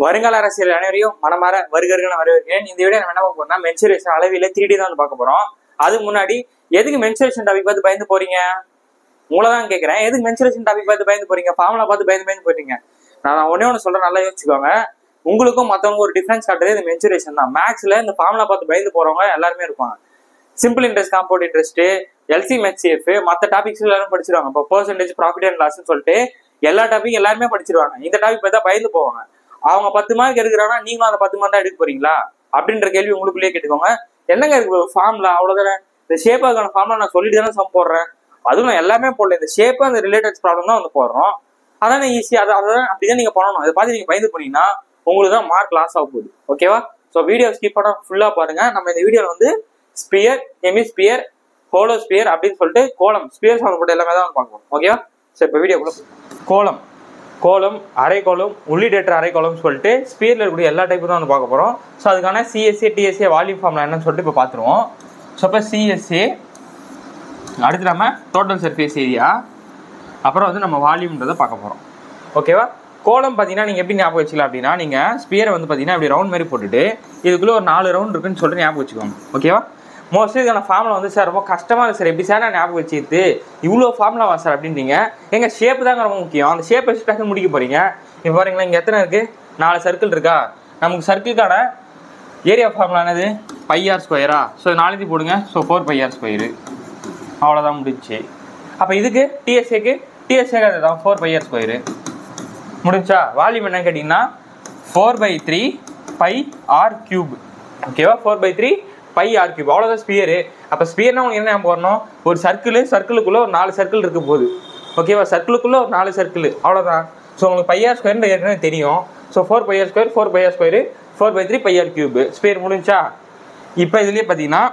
வருங்கால அரசியல் அனைவரையும் மனமாற வருகிறேன் வரவேற்கிறேன். இந்த வீடியோ நம்ம என்ன பார்க்க போறோம்னா மென்சுரேஷன் அளவில 3D தான் வந்து பார்க்க போறோம். அதுக்கு முன்னாடி எதுக்கு மென்சுரேஷன் டாபிக் பார்த்து பயந்து போறீங்க? மூலதான் கேட்கிறேன். எதுக்கு மென்சுரேஷன் டாபிக் பார்த்து பயந்து போறீங்க? ஃபார்முலா பார்த்து பயந்து போறீங்க. நான் ஒன்னு சொல்றேன், நல்லா யோசிச்சுக்கோங்க. உங்களுக்கும் மற்றவங்க ஒரு டிஃபரன்ஸ் காட்டுறது இந்த மென்சுரேஷன் தான். மேக்ஸ்ல இந்த ஃபார்முலா பார்த்து பயந்து போறவங்க எல்லாருமே இருப்பாங்க. Simple interest, compound interest, LCM, HCF, மற்ற டாபிக்ஸ் எல்லாரும் படிச்சிருவாங்க. இப்போ பெர்சன்டேஜ், ப்ராஃபிட் அண்ட் லாஸ்ன்னு சொல்லிட்டு எல்லா டாபிக் எல்லாருமே படிச்சிருவாங்க. இந்த டாபிக் பார்த்தா பயந்து போவாங்க. அவங்க 10 மார்க் எடுக்கிறாங்கன்னா நீங்களும் அந்த 10 மார்க் தான் எடுக்க போறீங்களா அப்படின்ற கேள்வி உங்களுக்குள்ளேயே கேட்டுக்கோங்க. என்னங்க இருக்கு ஃபார்முலா? அவ்வளவுதானே. இந்த ஷேப்பாக்கான ஃபார்முலா நான் சொல்லிட்டு தானே சம் போடுறேன். அதுவும் நான் எல்லாமே போடல. இந்த ஷேப்பு அந்த ரிலேட்டட் ப்ராப்ளம் தான் வந்து போடுறோம். அதானே ஈஸி. அதான் அப்படிதான் நீங்க பண்ணணும். அதை பார்த்து நீங்க பயந்து போனீங்கன்னா உங்களுக்கு தான் மார்க் லாஸ் ஆக போகுது. ஓகேவா? ஸோ வீடியோ ஸ்கிப் பண்ண ஃபுல்லா பாருங்க. நம்ம இந்த வீடியோல வந்து ஸ்பியர், ஹெமிஸ்பியர், ஹோலோஸ்பியர் அப்படின்னு சொல்லிட்டு கோலம், ஸ்பியர் சம்பந்தப்பட்ட எல்லாமே தான் பார்க்கணும். ஓகேவா? ஸோ இப்போ வீடியோக்குள்ள கோலம், அரைக்கோளம், உள்ளிடேற்ற அரைக்கோளம் சொல்லிட்டு ஸ்பியர்ல இருக்கக்கூடிய எல்லா டைப்பும் தான் வந்து பார்க்க போறோம். ஸோ அதுக்கான சிஎஸ்ஏ, டிஎஸ்ஏ, வால்யூம் ஃபார்முலா என்னன்னு சொல்லிட்டு இப்போ பார்த்துருவோம். ஸோ இப்போ சிஎஸ்ஏ, அடுத்து நம்ம டோட்டல் சர்ஃபேஸ் ஏரியா, அப்புறம் வந்து நம்ம வால்யூம்ன்றதை பார்க்க போகிறோம். ஓகேவா? கோலம் பார்த்தீங்கன்னா நீங்கள் எப்படி ஞாபகம் வச்சுக்கலாம் அப்படின்னா, நீங்கள் ஸ்பியரை வந்து பார்த்தீங்கன்னா அப்படி ரவுண்ட் மாதிரி போட்டுட்டு இதுக்குள்ளே ஒரு 4 ரவுண்ட் இருக்குன்னு சொல்லிட்டு ஞாபகம் வச்சுக்கோங்க. ஓகேவா? மோஸ்ட்லி இதுக்கான ஃபார்முலா வந்து சார் ரொம்ப கஷ்டமாக இருக்குது சார், எப்படி சார் நான் ஞாபகம் வச்சுது இவ்வளோ ஃபார்முலாவா சார் அப்படின்றீங்க. எங்கள் ஷேப்பு தாங்க ரொம்ப முக்கியம். அந்த ஷேப்பை வச்சு முடிக்க போகிறீங்க. இப்போ பாருங்களா, இங்கே எத்தனை இருக்குது? 4 சர்க்கிள் இருக்கா? நமக்கு சர்க்கிளுக்கான ஏரியா ஃபார்முலா என்னது? πr ஸ்கொயரா? ஸோ 4 போடுங்க. So 4πr square. அவ்வளோதான் முடிஞ்சு. அப்போ இதுக்கு டிஎஸ்ஏக்கு அதுதான் 4πr ஸ்கொயரு. முடிஞ்சா? வால்யூம் என்னன்னு கேட்டிங்கன்னா 4/3 πr³. ஓகேவா? 4/3 πr³. அவ்வளோதான் ஸ்பியரு. அப்போ ஸ்பியர்னா உங்களுக்கு என்ன போடணும்? ஒரு சர்க்கிளுக்குள்ளே ஒரு 4 சர்க்கிள் இருக்க போகுது. ஓகேவா? சர்க்கிளுக்குள்ளே ஒரு 4 சர்க்கிள், அவ்வளோதான். ஸோ உங்களுக்கு πr ஸ்கொயர்னு ஏற்கனவே தெரியும். So 4πr square, 4πr square, 4/3 πr³. Sphere முடிஞ்சா? இப்போ இதுலேயே பார்த்தீங்கன்னா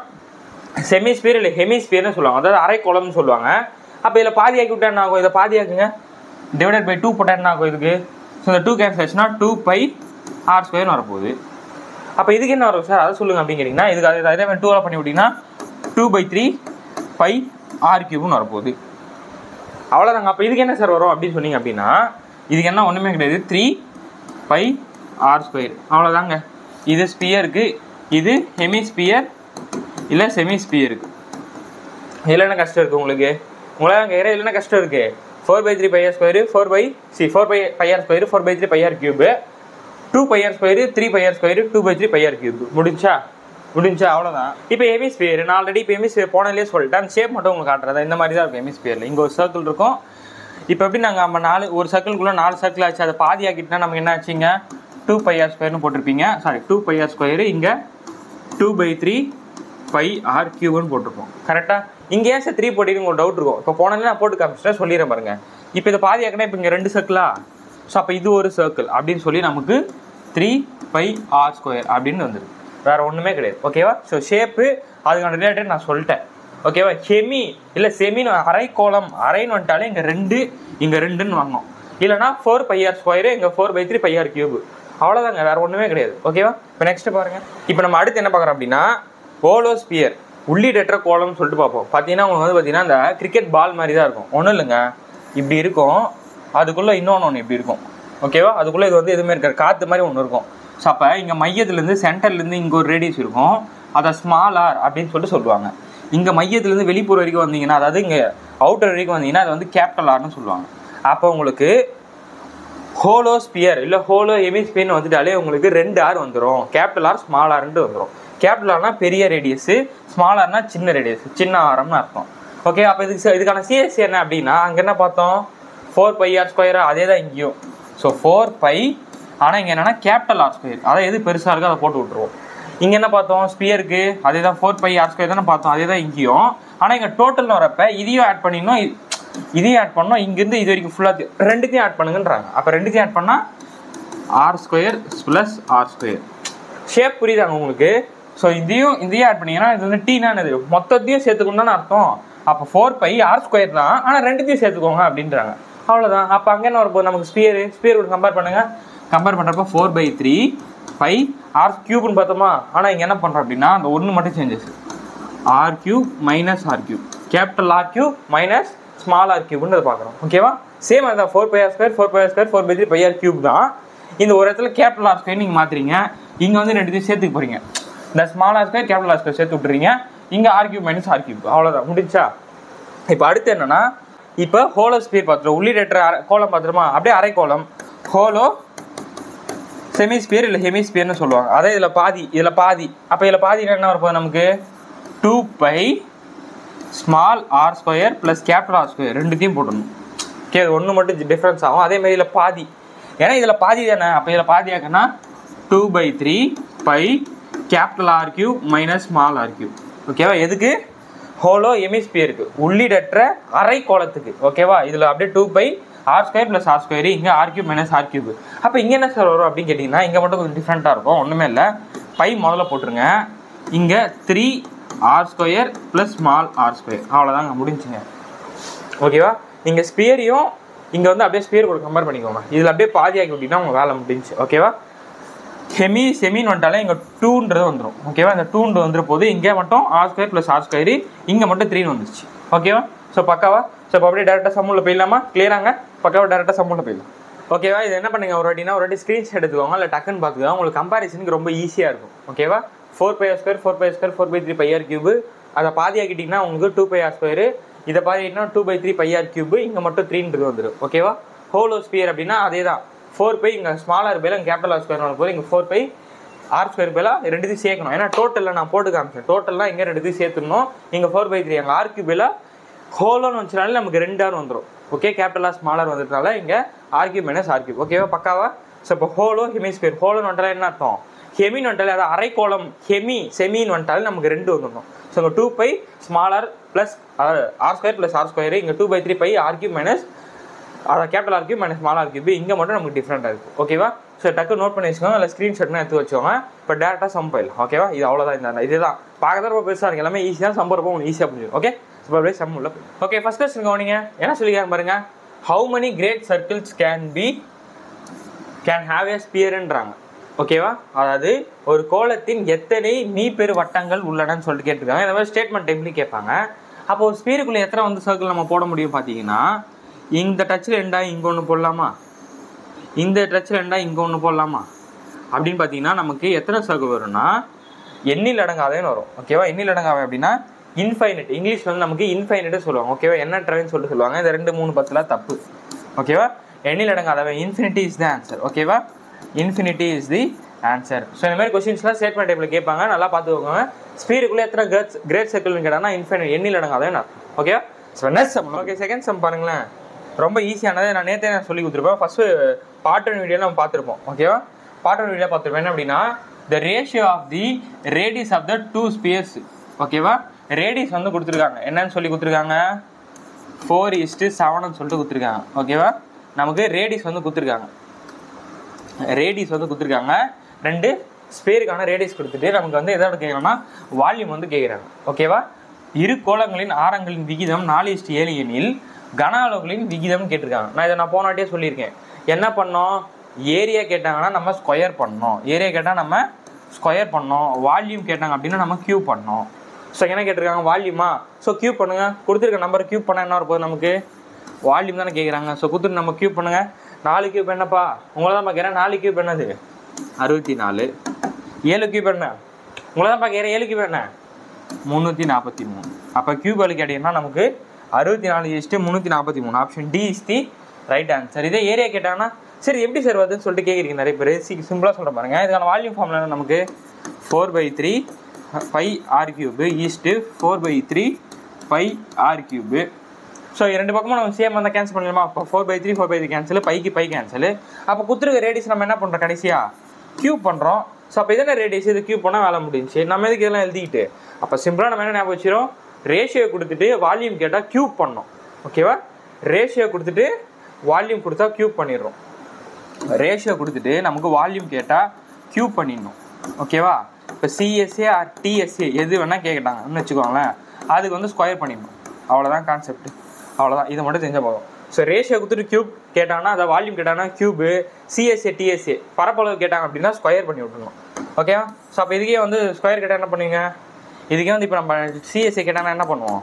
செமிஸ்பியர் இல்லை ஹெமிஸ்பியர்னு சொல்லுவாங்க. அதாவது அரைக்கோளம்னு சொல்லுவாங்க. அப்போ இதில் பாதி ஆக்கி விட்டா என்ன ஆகும்? இதை பாதி ஆக்குங்க, டிவைடட் பை 2 போட்டால் என்ன ஆகும் இதுக்கு? ஸோ இந்த 2 கேன்சல் ஆச்சுன்னா 2πr ஸ்கொயர்னு வரப்போகுது. அப்போ இதுக்கு என்ன வரும் சார் அதை சொல்லுங்க அப்படின்னு கேட்டிங்கன்னா, இதுக்கு அதே மாதிரி 2 பண்ணி விட்டிங்கன்னா 2/3 πr³ வரப்போகுது. அவ்வளோதாங்க. அப்போ இதுக்கு என்ன சார் வரும் அப்படின்னு சொன்னீங்க அப்படின்னா, இதுக்கு என்ன ஒன்றுமே கிடையாது, 3πr ஸ்கொயர். அவ்வளோதாங்க. இது ஸ்பியருக்கு, இது ஹெமிஸ்பியர் இல்லை செமிஸ்பியருக்கு. இதில் என்ன கஷ்டம் இருக்குது உங்களுக்கு? உங்களால் கேட்குற இதில் என்ன கஷ்டம் இருக்குது? 4/3 πr square, 4πr square, 4/3 πr³, 2πr square, 3πr square, 2/3 πr³. முடிஞ்சா? அவ்வளோதான். இப்போ ஹெமிஸ்பியர் நான் ஆல்ரெடி இப்போ ஹெமிஸ்பியர் போனதுலேயே சொல்லிட்டேன். அந்த ஷேப் மட்டும் உங்களுக்கு காட்டுறதா இந்த மாதிரி தான் இருக்கும். ஹெமிஸ்பியரில் இங்கே ஒரு சர்க்கிள் இருக்கும். இப்போ எப்படி நாங்கள் நம்ம 4 ஒரு சர்க்கிள்குள்ளே 4 சர்க்கிள் ஆச்சு, அதை பாதி ஆக்கிட்டுனா நமக்கு என்ன ஆச்சுங்க? 2πr ஸ்கொயர்னு போட்டிருப்பீங்க. சாரி, 2πr ஸ்கொயரு, இங்கே 2/3 πr³ போட்டிருப்போம். கரெக்டாக? இங்கே ஏன் சார் 3 போட்டின்னு உங்களுக்கு டவுட் இருக்கும். இப்போ போனதுல நான் போட்டு காமிச்சிட்டேன், சொல்லிடுறேன் பாருங்க. இப்போ இதை பாதி ஆக்கினா இப்போ இங்கே 2 சர்க்கிளா? ஸோ அப்போ இது ஒரு சர்க்கிள் அப்படின்னு சொல்லி நமக்கு 3πr ஸ்கொயர் அப்படின்னு வந்துருக்கு. வேற ஒன்றுமே கிடையாது. ஓகேவா? ஸோ ஷேப்பு அதுக்கான ரிலேட்டட் நான் சொல்லிட்டேன். ஓகேவா? ஹெமி இல்லை செமின்னு அரைக்கோளம், அரைன்னு வந்துட்டாலே இங்கே 2 இங்கே 2ன்னு வாங்கணும். இல்லைனா 4πr ஸ்கொயரு, இங்கே 4/3 πr³. அவ்வளோதாங்க, வேற ஒன்றுமே கிடையாது. ஓகேவா? இப்போ நெக்ஸ்ட் பாருங்க. இப்போ நம்ம அடுத்து என்ன பார்க்குறோம் அப்படின்னா, ஹோலோஸ்பியர், உள்ளிடற்ற கோலம்னு சொல்லிட்டு பார்ப்போம். பார்த்தீங்கன்னா உங்களுக்கு வந்து பார்த்தீங்கன்னா இந்த கிரிக்கெட் பால் மாதிரி தான் இருக்கும். ஒன்றும் இல்லைங்க, இப்படி இருக்கும். அதுக்குள்ளே இன்னொன்று இப்படி இருக்கும். ஓகேவா? அதுக்குள்ளே இது வந்து எதுவுமே இருக்காது, காற்று மாதிரி ஒன்று இருக்கும். ஸோ அப்போ இங்கே மையத்துலேருந்து சென்டர்லேருந்து இங்கே ஒரு ரேடியஸ் இருக்கும். அதை ஸ்மால் ஆர் அப்படின்னு சொல்லிட்டு சொல்லுவாங்க. இங்கே மையத்துலேருந்து வெளிப்புற வரைக்கும் வந்தீங்கன்னா, அதாவது இங்கே அவுட்டர் வரைக்கும் வந்தீங்கன்னா அது வந்து கேபிட்டல் ஆர்னு சொல்லுவாங்க. அப்போ உங்களுக்கு ஹோலோஸ்பியர் இல்லை ஹோலோ ஹெமிஸ்பியர்னு வந்துட்டாலே உங்களுக்கு 2 ஆர் வந்துடும். கேபிட்டல் ஆர், ஸ்மால் ஆர்ன்ட்டு வந்துடும். கேபிட்டல் ஆர்னா பெரிய ரேடியஸு, ஸ்மால் ஆர்னா சின்ன ரேடியஸ், சின்ன ஆரம்னு அர்த்தம். ஓகே? அப்போ இதுக்கான சிஎஸ்சி என்ன அப்படின்னா, அங்கே என்ன பார்த்தோம்? 4πr ஸ்கொயரா? அதே தான் இங்கேயும். ஸோ 4π, ஆனால் இங்கே என்னென்னா கேபிட்டல் ஆர் ஸ்கொயர், அதாவது எது பெருசாக இருக்கோ அதை போட்டு விட்ருவோம். இங்கே என்ன பார்த்தோம்? ஸ்பியருக்கு அதே தான் 4πr ஸ்கொயர் தானே பார்த்தோம், அதே தான் இங்கேயும். ஆனால் இங்கே டோட்டல்னு வரப்போ இதையும் ஆட் பண்ணிடணும், இதையும் ஆட் பண்ணணும். இங்கேருந்து இது வரைக்கும் ஃபுல்லாக 2த்தையும் ஆட் பண்ணுங்கன்றாங்க. அப்போ 2த்தையும் ஆட் பண்ணால் R square plus R square. Shape புரியுதாங்க உங்களுக்கு? ஸோ இதையும் ஆட் பண்ணிங்கன்னா இது வந்து டீனா என்னது? மொத்தத்தையும் சேர்த்துக்கணும் தானே அர்த்தம். அப்போ 4πr ஸ்கொயர் தான், ஆனால் 2த்தையும் சேர்த்துக்கோங்க அப்படின்றாங்க. அவ்வளோதான். அப்போ அங்கே என்ன வரப்போகுது நமக்கு? ஸ்பியர் கூட கம்பேர் பண்ணுங்க. கம்பேர் பண்ணுறப்போ 4/3 πr³ பார்த்தோமா? ஆனால் இங்கே என்ன பண்ணுறோம் அப்படின்னா அந்த 1 மட்டும் changes, r³ minus r³, capital r³ minus small r³ பார்க்குறோம். ஓகேவா? சேம் அதுதான் 4πr ஸ்கொயர் 4/3 πr³ தான். இந்த ஒரு இடத்துல கேபிட்டல் ஆர் ஸ்கொயர் நீங்கள் மாற்றுறீங்க, இங்கே வந்து ரெண்டுத்தையும் சேர்த்துக்க போகிறீங்க. இந்த small R square capital R square சேர்த்து விட்டுறீங்க, இங்கே R cube minus R cube, அவ்வளோதான் முடிஞ்சா. இப்போ அடுத்து என்னன்னா, இப்போ ஹோலோ ஸ்பியர் பார்த்துருவோம், உள்ளிடற்ற கோலம் பார்த்துருமா, அப்படியே அரை கோலம் ஹோலோ செமிஸ்பியர் இல்லை ஹெமிஸ்பியர்னு சொல்லுவாங்க. அதே இதில் பாதி. அப்போ இதில் பாதி என்ன வரப்போகுது நமக்கு 2π small R square plus capital R square ரெண்டுத்தையும் போட்டணும். ஓகே, ஒன்று மட்டும் டிஃப்ரென்ஸ் ஆகும். அதே மாதிரி இதில் பாதி, ஏன்னா இதில் பாதி தானே, அப்போ இதில் பாதி ஆக்குன்னா 2/3π capital R cube minus small R cube. ஓகேவா, எதுக்கு ஹோலோ எமிஸ்பியருக்கு உள்ளிடற்ற அரை கோலத்துக்கு. ஓகேவா, இதில் அப்படியே 2π R square plus R square, இங்கே R cube minus R cube. அப்போ இங்கே என்ன சார் வரும் அப்படின்னு கேட்டிங்கன்னா, இங்கே மட்டும் கொஞ்சம் டிஃப்ரெண்ட்டாக இருக்கும். ஒன்றுமே இல்லை, பை முதல்ல போட்டுருங்க, இங்கே 3 R square plus small R square, அவ்வளோதாங்க முடிஞ்சுங்க. ஓகேவா, நீங்கள் ஸ்பியரையும் இங்கே வந்து அப்படியே ஸ்பியர் கூட கம்பேர் பண்ணிக்கோங்க. இதில் அப்படியே பாதி ஆக்கி விட்டிங்கன்னா உங்கள் வேலை முடிஞ்சு. ஓகேவா, செமின்னு வந்துட்டாலே இங்கே 2ன்றது வந்துடும். ஓகேவா, இந்த 2 வந்துட போது இங்கே மட்டும் R square plus R square, இங்கே மட்டும் 3 வந்துச்சு. ஓகேவா, ஸோ பக்காவா. ஸோ இப்போ அப்படியே டேரெக்டாக சம்முள்ள போயிடலாமா, கிளியராங்க, பக்காவாக டேரெக்டாக சம்முள்ள போயிடலாம். ஓகேவா, இது என்ன பண்ணுங்க, ஒரு வாட்டி ஸ்க்ரீன்ஷாட் எடுத்துக்கோங்க, இல்லை டக்குன்னு பார்த்துக்கோங்க, உங்களுக்கு கம்பேரிசனுக்கு ரொம்ப ஈஸியாக இருக்கும். ஓகேவா, 4π ஸ்கொயர் 4/3 ஆர் கியூப், அதை பாதி ஆக்கிட்டிங்கன்னா உங்களுக்கு 2π ஆர் ஸ்கொயர், இதை பாதினா 2/3 ஆர் கியூப், இங்கே மட்டும் 3ன்றது வந்துடும். ஓகேவா, ஹோலோ ஸ்பியர் அப்படின்னா அதே தான், 4π இங்கே ஸ்மாலாக பேல இங்கே கேபிட்டல் ஆர் ஸ்கொயர் போது இங்கே 4π ஆர் ஸ்கொயர் பேல ரெண்டுத்தையும் சேர்க்கணும். ஏன்னா டோட்டலில் நான் போட்டு காமிச்சேன், டோட்டல்லாம் இங்கே ரெண்டுத்தையும் சேர்த்துடணும். இங்கே 4/3 அங்கே ஆர் கியூப் பேல ஹோலோன்னு வச்சுனாலே நமக்கு 2 ஆர் வந்துடும். ஓகே, கேபிட்டல் ஆர் ஸ்மாலர் வந்துட்டனால இங்கே R cube minus R cube. ஓகேவா, பக்காவா. ஸோ இப்போ ஹோலோ ஹெமிஸ்பியர், ஹோலோன்னு வந்துட்டாலே என்ன அர்த்தம், ஹெமின்னு வந்துட்டாலே அதாவது அரை கோலம், செமின்னு வந்துட்டாலே நமக்கு 2 வந்துடணும். ஸோ இங்கே 2π small R plus R square plus R square, இங்கே 2/3π ஆர் கியூப் மைனஸ் அதாவது capital R cube minus small R cube, இங்கே மட்டும் நமக்கு டிஃப்ரெண்டாக இருக்குது. ஓகேவா, ஸோ டக்கு நோட் பண்ணி வச்சுக்கோங்க, இல்லை ஸ்க்ரீன்ஷாட்னா எடுத்து வச்சுக்கோங்க. இப்போ டேரெக்டாக சம் போயிடலாம். ஓகேவா, இது அவ்வளோதான், இந்த இதுதான் பார்க்கறது ரொம்ப பெருசாக இருக்குது, எல்லாமே ஈஸியாக சம் போகிறப்போ உங்களுக்கு ஈஸியாக புரிஞ்சுக்கும். ஓகே, இப்போ அப்படியே சம் உள்ள போய். ஓகே, ஃபர்ஸ்ட் கொஸ்டின் கவனிங்க, என்ன சொல்லிக்காங்க பாருங்க, how many great circles can have a ஸ்பியர்ன்றாங்க. ஓகேவா, அதாவது ஒரு கோலத்தின் எத்தனை மீப்பெரு வட்டங்கள் உள்ளனன்னு சொல்லிட்டு கேட்டிருக்காங்க. இந்த மாதிரி ஸ்டேட்மெண்ட் டைப்லையும் கேட்பாங்க. அப்போ ஒரு ஸ்பியருக்குள்ளே எத்தனை வந்து சர்க்கிள் நம்ம போட முடியும் பார்த்தீங்கன்னா, இந்த டச்சில் ரெண்டா இங்கே ஒன்று போடலாமா, இந்த டச்சில் ரெண்டா இங்கே ஒன்று போடலாமா அப்படின்னு பார்த்தீங்கன்னா நமக்கு எத்தனை சர்க்கிள் வரும்னா எண்ணில் அடங்காதேன்னு வரும். ஓகேவா, எண்ணில் அடங்காவே அப்படின்னா இன்ஃபைனட், இங்கிலீஷில் வந்து நமக்கு இன்ஃபைனட்டு சொல்லுவாங்க. ஓகேவா, எண்ணற்றவைன்னு சொல்லிட்டு சொல்லுவாங்க. இந்த 2 3 10 தப்பு. ஓகேவா, எண்ணில் அடங்காதவை, இன்ஃபினிட்டி இஸ் த ஆன்சர். ஓகேவா, infinity is the answer. So இந்த மாதிரி கொஸ்டின்ஸ்லாம் ஸ்டேட்மெண்ட் டைப்பில் கேட்பாங்க, நல்லா பார்த்துக்கோங்க. ஸ்பியருக்குள்ளே எத்தனை கிரேட் சர்க்கிள்னு கேட்டாங்கன்னா இன்ஃபைனட், எண்ணில் அடங்காதேன்னு அர்த்தம். ஓகேவா, so next sum. Okay, second sum பாருங்களேன், ரொம்ப ஈஸியானது. நான் நேற்றே சொல்லி கொடுத்துருப்பேன். ஃபஸ்ட்டு பார்ட் 1 வீடியோ நம்ம பார்த்துருப்போம். ஓகேவா, பார்ட் 1 வீடியோ பார்த்துருப்போம். என்ன அப்படின்னா, the ratio of the radius of the 2 spheres. ஓகேவா, ரேடியஸ் வந்து கொடுத்துருக்காங்க, என்னன்னு சொல்லி கொடுத்துருக்காங்க, 4:7ன்னு சொல்லிட்டு கொடுத்துருக்காங்க. ஓகேவா, நமக்கு ரேடியஸ் வந்து கொடுத்துருக்காங்க, ரெண்டு ஸ்பேருக்கான ரேடியஸ் கொடுத்துட்டு நமக்கு வந்து எதோட கேட்குறாங்கன்னா வால்யூம் வந்து கேட்குறாங்க. ஓகேவா, இரு கோளங்களின் ஆரங்களின் விகிதம் 4:7 எனில் கன அளவுகளின் விகிதம் கேட்டிருக்காங்க. நான் இதை போனாட்டியே சொல்லியிருக்கேன். என்ன பண்ணோம், ஏரியா கேட்டாங்கன்னா நம்ம ஸ்கொயர் பண்ணோம், ஏரியா கேட்டால் நம்ம ஸ்கொயர் பண்ணோம், வால்யூம் கேட்டாங்க அப்படின்னா நம்ம கியூப் பண்ணோம். ஸோ என்ன கேட்டிருக்காங்க, வால்யூமா, ஸோ கியூப் பண்ணுங்கள், கொடுத்துருக்க நம்பர் கியூப் பண்ணால் என்ன இருப்போம், நமக்கு வால்யூம் தானே கேட்குறாங்க. ஸோ கொடுத்துட்டு நம்ம கியூப் பண்ணுங்கள். 4 கியூப் என்னப்பா, உங்களை தான் பார்க்குறேன், 4 கியூப் என்னது 64, 7 கியூப் என்ன உங்களை தான் பார்க்குறேன், 7 கியூப் என்ன 343. அப்போ கியூப் வழி கேட்டீங்கன்னா நமக்கு 64:343. Option D is the right answer. இதே ஏரியா கேட்டாங்கன்னா சரி எப்படி சார் வருதுன்னு சொல்லிட்டு கேட்குறீங்க நிறைய பேர். சிம்பிளாக சொல்கிற பாருங்க, இதுக்கான வால்யூம் ஃபார்முலா நமக்கு 4/3πr³ ஈஸ்ட்டு 4/3πr³. ஸோ 2 பக்கமும் நம்ம சேம் வந்து கேன்சல் பண்ணலாமா, அப்போ 4/3 கேன்சல், பைக்கு பை கேன்சல். அப்போ குத்துருக்க ரேடியஸ் நம்ம என்ன பண்ணுறோம், கடைசியாக கியூப் பண்ணுறோம். ஸோ அப்போ இதென்ன ரேடியஸ், இது கியூப் பண்ணால் வேலை முடிஞ்சு. நம்ம எதுக்கு இதெல்லாம் எழுதிக்கிட்டு, அப்போ சிம்பிளாக நம்ம என்ன ஞாபகம் வச்சிடும், ரேஷியோ கொடுத்துட்டு வால்யூம் கேட்டால் கியூப் பண்ணோம். ஓகேவா, ரேஷியோ கொடுத்துட்டு வால்யூம் கொடுத்தா கியூப் பண்ணிடுறோம், ரேஷியோ கொடுத்துட்டு நமக்கு வால்யூம் கேட்டால் கியூப் பண்ணிடணும். ஓகேவா, இப்போ சிஎஸ்ஏ ஆர் டிஎஸ்ஏ எது வேணால் கேட்கட்டாங்கன்னு வச்சுக்கோங்களேன், அதுக்கு வந்து ஸ்கொயர் பண்ணிடணும். அவ்வளோதான் கான்செப்ட், அவ்வளோதான், இதை மட்டும் தெரிஞ்சால் போதும். ஸோ ரேஷியோ கொடுத்துட்டு கியூப் கேட்டாங்கன்னா, அதை வால்யூம் கேட்டாங்கன்னா கியூபு, சிஎஸ்ஏ டிஎஸ்ஏ பரப்பளவு கேட்டாங்க அப்படின்னா ஸ்கொயர் பண்ணி விட்டுருணும். ஓகேவா, ஸோ அப்போ இதுக்கே வந்து ஸ்கொயர் கேட்டால் என்ன பண்ணுவீங்க, இதுக்கே வந்து இப்போ நம்ம சிஎஸ்ஏ கேட்டாங்கன்னா என்ன பண்ணுவோம்,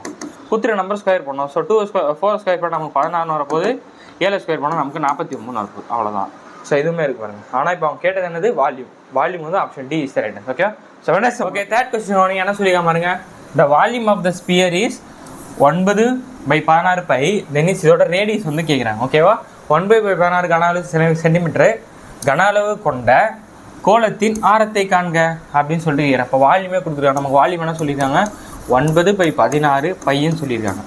குத்துற நம்பர் ஸ்கொயர் பண்ணோம். ஸோ 4 ஸ்கொயர் பண்ணால் நமக்கு 16 வரப்போது, 7 ஸ்கொயர் பண்ணால் நமக்கு 43 வரப்போகுது. அவ்வளோதான். ஸோ இதுவுமே இருக்கு பாருங்க. ஆனால் இப்போ அவங்க கேட்டது என்னது வால்யூம். வால்யூம் வந்து option D is the right answer. Okay so okay third question நீங்கள் என்ன சொல்லிக்க பாருங்க. The volume of the sphere is 9/16 pi. Then is இதோட ரேடியஸ் வந்து கேட்குறாங்க. ஓகேவா 1/16 கன அளவு சென்டிமீட்டரு கன அளவு கொண்ட கோளத்தின் ஆரத்தை காண்க அப்படின்னு சொல்லிட்டு கேட்குறேன். இப்போ வால்யூமே கொடுத்துருக்காங்க. நமக்கு வால்யூம் என்ன சொல்லியிருக்காங்க 9/16 பையன்னு சொல்லியிருக்காங்க.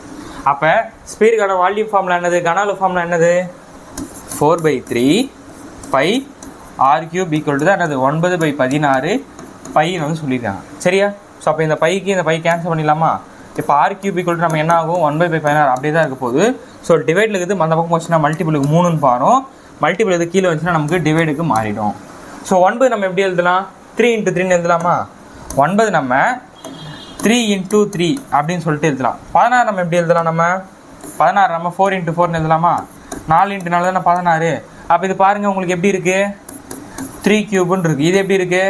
அப்போ ஸ்பியருக்கான வால்யூம் ஃபார்முலா என்னது, கன அளவு ஃபார்முலா என்னது 4/3 பை r³ ஈக்குவல் டு தான் என்னது 9/16 பையன்னு வந்து சொல்லியிருக்காங்க. சரியா? ஸோ அப்போ இந்த பைக்கு இந்த பை கேன்சல் பண்ணிடலாமா? இப்போ r³ ஈக்குவல் டு நம்ம என்ன ஆகும் 1/16 அப்படியே தான் இருக்க போகுது. ஸோ டிவைடில் இருக்குது அந்த பக்கம் வச்சுன்னா மல்டிபிளுக்கு 3ன்னு பாரும். மல்டிபிள் இது கீழே வந்துச்சுன்னா நமக்கு டிவைடுக்கு மாறிடும். ஸோ 9 நம்ம எப்படி எழுதலாம் 3 × 3ன்னு எழுதலாமா? 9 நம்ம 3 × 3 அப்படின்னு சொல்லிட்டு எழுதலாம். 16 நம்ம எப்படி எழுதலாம் நம்ம 16 நம்ம 4 × 4ன்னு எழுதலாமா? 4 × 4 தானே 16. அப்போ இது பாருங்கள் உங்களுக்கு எப்படி இருக்குது 3³ இருக்குது. இது எப்படி இருக்குது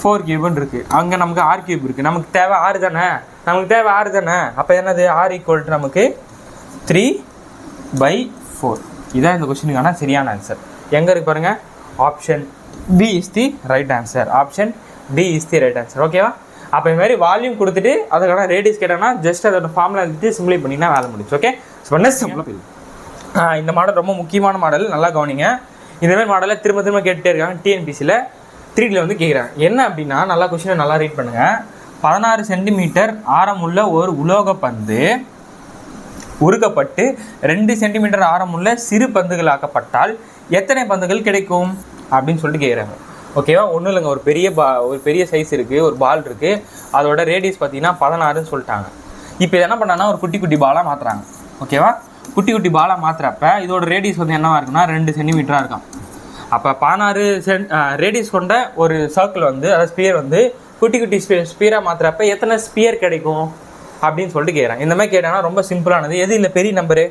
4³ இருக்குது. அங்கே நமக்கு r³ இருக்குது. நமக்கு தேவை 6 தானே, நமக்கு தேவை 6 தானே. அப்போ என்னது r = நமக்கு 3/4. இதான் இந்த கொஸ்டினுக்கான சரியான ஆன்சர். எங்கே இருக்கு பாருங்க option B is the right answer. Option D is the right answer. ஓகேவா? அப்போ இந்த மாதிரி வால்யூம் கொடுத்துட்டு அதுக்கான ரேடியஸ் கேட்டாங்கன்னா ஜஸ்ட் அதோட ஃபார்முலா எடுத்துட்டு சிம்பிளை பண்ணினா வேலை முடிச்சு. ஓகே ஸோ இந்த மாடல் ரொம்ப முக்கியமான மாடல், நல்லா கவனிங்க. இந்த மாதிரி மாடலை திரும்ப திரும்ப கேட்டுகிட்டே இருக்காங்க. டிஎன்பிசியில் 3Dல வந்து கேட்குறாங்க. என்ன அப்படின்னா நல்லா கொஸ்டினை நல்லா ரீட் பண்ணுங்கள். 16 சென்டிமீட்டர் ஆரமுள்ள ஒரு உலோக பந்து உருக்கப்பட்டு 2 சென்டிமீட்டர் ஆரமுள்ள சிறு பந்துகள் ஆக்கப்பட்டால் எத்தனை பந்துகள் கிடைக்கும் அப்படின்னு சொல்லிட்டு கேட்குறாங்க. ஓகேவா? ஒன்றும் இல்லைங்க, ஒரு பெரிய சைஸ் இருக்குது, ஒரு பால் இருக்குது, அதோட ரேடியஸ் பார்த்தீங்கன்னா 16ன்னு சொல்லிட்டாங்க. இப்போ என்ன பண்ணாங்கன்னா ஒரு குட்டி குட்டி பாலாக மாற்றுறாங்க. ஓகேவா? குட்டி குட்டி பாலாக மாற்றுறப்ப இதோட ரேடியஸ் வந்து என்னவாக இருக்குன்னா 2 சென்டிமீட்டராக இருக்கும். அப்போ 16 ரேடியஸ் கொண்ட ஒரு சர்க்கிள் வந்து அதாவது ஸ்பியர் வந்து குட்டி குட்டி ஸ்பியராக மாற்றுறப்ப எத்தனை ஸ்பியர் கிடைக்கும் அப்படின்னு சொல்லிட்டு கேட்குறேன். இந்த மாதிரி கேட்டாங்கன்னா ரொம்ப சிம்பிளானது. எது இல்லை பெரிய நம்பரு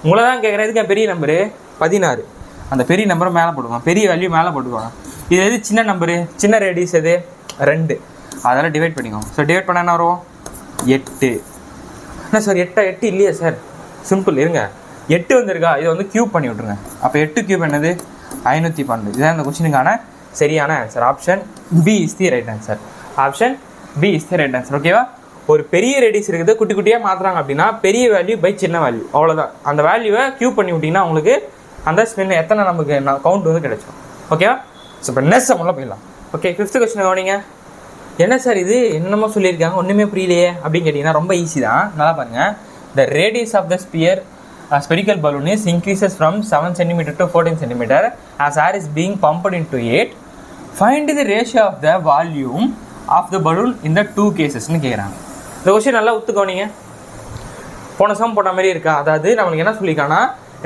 உங்களை தான் கேட்குறேன். எதுக்கு பெரிய நம்பரு 16. அந்த பெரிய நம்பரை மேலே போட்டுக்குவோம், பெரிய வேல்யூ மேலே போட்டுக்குவாங்க. இது எது சின்ன நம்பரு, சின்ன ரேடியஸ் எது 2. அதெல்லாம் டிவைட் பண்ணிக்கோங்க. ஸோ டிவைட் பண்ண என்ன வரும் 8. என்ன சார் 8 இல்லையா சார்? சிம்பிள் இருங்க, 8 வந்துருக்கா, இதை வந்து க்யூப் பண்ணி விட்ருங்க. அப்போ 8³ என்னது 512. இதுதான் இந்த கொஸ்டினுக்கான சரியான answer. Option B is the right answer. Option B is the right answer. ஓகேவா? ஒரு பெரிய ரேடியஸ் இருக்குது, குட்டி குட்டியாக மாற்றுறாங்க அப்படின்னா பெரிய வேல்யூ பை சின்ன வேல்யூ, அவ்வளோதான். அந்த வேல்யூவை க்யூப் பண்ணி விட்டிங்கன்னா உங்களுக்கு அந்த ஸ்பின் எத்தனை நமக்கு கவுண்ட் வந்து கிடைச்சிடும். ஓகேவா? ஸோ இப்போ நெக்ஸ்ட் சம்மில் போயிடலாம். ஓகே 5th கொஸ்டின் கவனிங்க. என்ன சார் இது என்னமோ சொல்லியிருக்காங்க ஒன்றுமே புரியலையே அப்படின்னு கேட்டிங்கன்னா ரொம்ப ஈஸி தான். நல்லா பாருங்கள். The radius of the spherical balloon is increases from 7 cm to 14 cm as air is being pumped into it. Find the ratio of the volume of the balloon in the 2 cases ன்னு கேட்குறாங்க. இந்த question நல்லா ஒத்துக்கோனிங்க. போன some போட்ட மாதிரி இருக்கா? அதாவது நம்மளுக்கு என்ன சொல்லியிருக்காங்கன்னா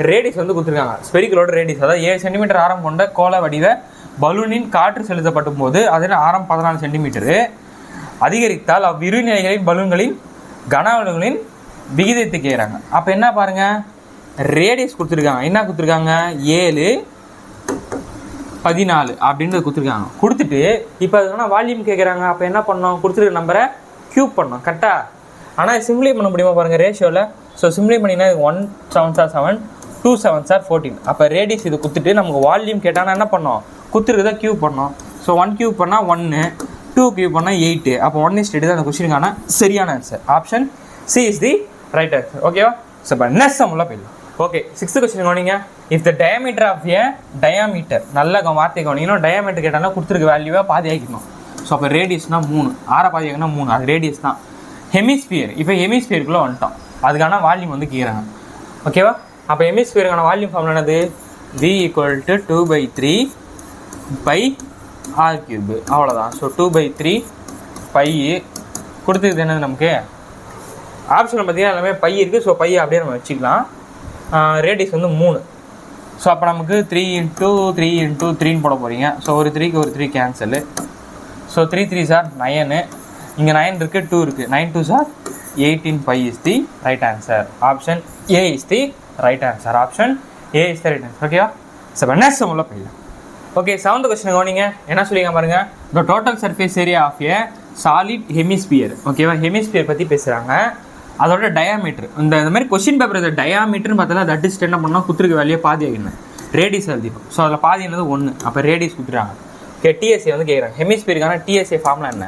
ரேடியஸ் வந்து கொடுத்துருக்காங்க. ஸ்பெரிக்கலோட ரேடியஸ் அதாவது 7 சென்டிமீட்டர் ஆரம் கொண்ட கோள வடிவ பலூனின் காற்று செலுத்தப்படும் போது அதில் ஆரம் 14 சென்டிமீட்டரு அதிகரித்தால் அவ்விரு நிலைகளின் பலூன்களின் கன அளவுகளின் விகிதத்தை கேட்குறாங்க. அப்போ என்ன பாருங்கள் ரேடியஸ் கொடுத்துருக்காங்க. என்ன கொடுத்துருக்காங்க 7 14 அப்படின்றது கொடுத்துருக்காங்க. கொடுத்துட்டு இப்போ அதுக்கான வால்யூம் கேட்குறாங்க. அப்போ என்ன பண்ணோம் கொடுத்துருக்க நம்பரை க்யூப் பண்ணோம் கரெக்டாக. ஆனால் சிம்ப்ளை பண்ண முடியுமா பாருங்கள் ரேஷியோவில். ஸோ சிம்ப்ளை பண்ணிங்கன்னா 1 7s are 7 2 7s are 14. அப்போ ரேடியஸ் இது கொடுத்துட்டு நமக்கு வால்யூம் கேட்டாங்கன்னா என்ன பண்ணோம் கொடுத்துருக்கதை க்யூப் பண்ணோம். ஸோ 1 க்யூப் பண்ணால் 1 2 க்யூப் பண்ணால் 8. அப்போ 1:8 தான் அந்த கொஸ்டினுக்கான சரியான answer. Option C is the right answer. ஓகேவா? ஸோ இப்போ நெக்ஸ்ட் சம்மில் போயிடலாம். ஓகே 6th கொஸ்டின் கவனிங்க. If the diameter of a diameter நல்ல வார்த்தை கவனிக்கணும். டயாமீட்டர் கேட்டாலும் கொடுத்துருக்க வேல்யூவை பாதி ஆகிக்கணும். ஸோ அப்போ ரேடியஸ்னால் 3 ஆரை பாதி ஆகினா 3 அது ரேடியஸ் தான். ஹெமிஸ்பியர் இப்போ ஹெமிஸ்பியருக்குள்ளே வந்துட்டோம். அதுக்கான வால்யூம் வந்து கேட்குறாங்க. ஓகேவா? அப்போ ஹெமிஸ்பியருக்கான வால்யூம் ஃபார்முலா என்னது V = 2/3 பை r³ அவ்வளோதான். ஸோ 2/3 பை கொடுத்துருக்குது என்னது நமக்கு ஆப்ஷனில் பார்த்தீங்கன்னா எல்லாமே பை இருக்குது. ஸோ பை அப்படியே நம்ம வச்சுக்கலாம். ரேடியஸ் வந்து 3. ஸோ அப்போ நமக்கு 3 × 3 × 3ன்னு போட போகிறீங்க. ஸோ ஒரு 3க்கு ஒரு 3 கேன்சலு. So 3 3s are 9. இங்கே 9 இருக்குது 2 இருக்குது 9 2s are 18 pi is the right answer. Option A is the right answer. Option A is the right answer. ஓகேவா? ஸோ நெக்ஸ்ட் சம்மில் போயிடலாம். ஓகே 7th கொஸ்டின் கவனிங்க. என்ன சொல்லிங்க பாருங்கள். The total surface area of a solid hemisphere. ஓகேவா? Hemisphere பற்றி பேசுகிறாங்க. அதோட டயாமீட்டர் இந்த மாதிரி கொஸ்டின் பேப்பர் இந்த டயாமீட்டர்னு பார்த்தா தட் இஸ் என்ன பண்ணால் குத்துருக்கு வேலையை பாதி ஆகிடணும். ரேடியஸ் எழுதிப்போம். ஸோ அதில் பாதி என்னது 1, அப்போ ரேடியஸ் கொடுத்துட்டாங்க. ஓகே, டிஎஸ்ஏ வந்து கேட்குறாங்க. ஹெமிஸ்பியருக்கான டிஎஸ்ஏ ஃபார்முலா என்ன?